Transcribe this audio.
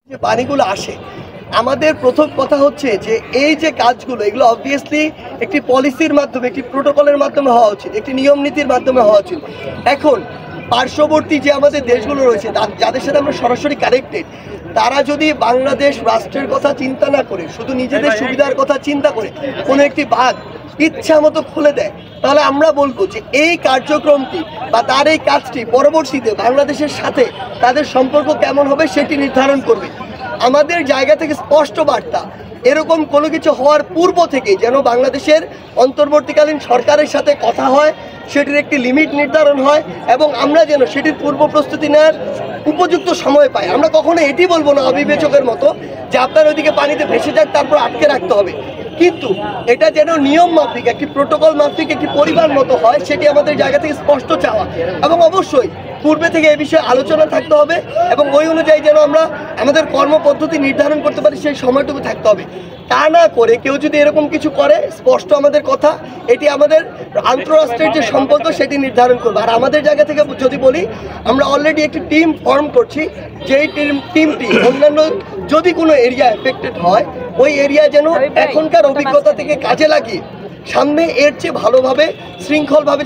যে পানিগুলো আসে আমাদের প্রথম কথা হচ্ছে যে এই যে কাজগুলো এগুলো অবভিয়াসলি একটি পলিসির মাধ্যমে একটি প্রোটোকলের মাধ্যমে হওয়া উচিত, একটি নিয়ম নীতির মাধ্যমে হওয়া উচিত। এখন পার্শ্ববর্তী যে আমাদের দেশগুলো রয়েছে যাদের সাথে আমরা সরাসরি কানেক্টেড, তারা যদি বাংলাদেশ রাষ্ট্রের কথা চিন্তা না করে শুধু নিজেদের সুবিধার কথা চিন্তা করে কোনো একটি বাঁধ ইচ্ছা মতো খুলে দেয়, তাহলে আমরা বলবো যে এই কার্যক্রমটি বা তার এই কাজটি পরবর্তীতে বাংলাদেশের সাথে তাদের সম্পর্ক কেমন হবে সেটি নির্ধারণ করবে। আমাদের জায়গা থেকে স্পষ্ট বার্তা, এরকম কোনো কিছু হওয়ার পূর্ব থেকেই যেন বাংলাদেশের অন্তর্বর্তীকালীন সরকারের সাথে কথা হয়, সেটির একটি লিমিট নির্ধারণ হয় এবং আমরা যেন সেটির পূর্ব প্রস্তুতি নেওয়ার উপযুক্ত সময় পাই। আমরা কখনো এটি বলবো না অবিবেচকের মতো যে আপনার ওইদিকে পানিতে ভেসে যাক তারপর আটকে রাখতে হবে, কিন্তু এটা যেন নিয়ম মাফিক একটি প্রোটোকল মাফিক একটি পরিবার মতো হয়, সেটি আমাদের জায়গা থেকে স্পষ্ট চাওয়া। এবং অবশ্যই পূর্বে থেকে এই বিষয়ে আলোচনা থাকতে হবে এবং ওই অনুযায়ী যেন আমরা আমাদের কর্মপদ্ধতি নির্ধারণ করতে পারি, সেই সময়টুকু থাকতে হবে। তা না করে কেউ যদি এরকম কিছু করে, স্পষ্ট আমাদের কথা, এটি আমাদের আন্তঃরাষ্ট্রের যে সম্পর্ক সেটি নির্ধারণ করবে। আর আমাদের জায়গা থেকে যদি বলি, আমরা অলরেডি একটি টিম ফর্ম করছি, যেই টিমটি অন্যান্য যদি কোনো এরিয়া এফেক্টেড হয় ওই এরিয়া যেন এখনকার অভিজ্ঞতা থেকে কাজে লাগিয়ে সামনে এর চেয়ে ভালোভাবে শৃঙ্খলভাবে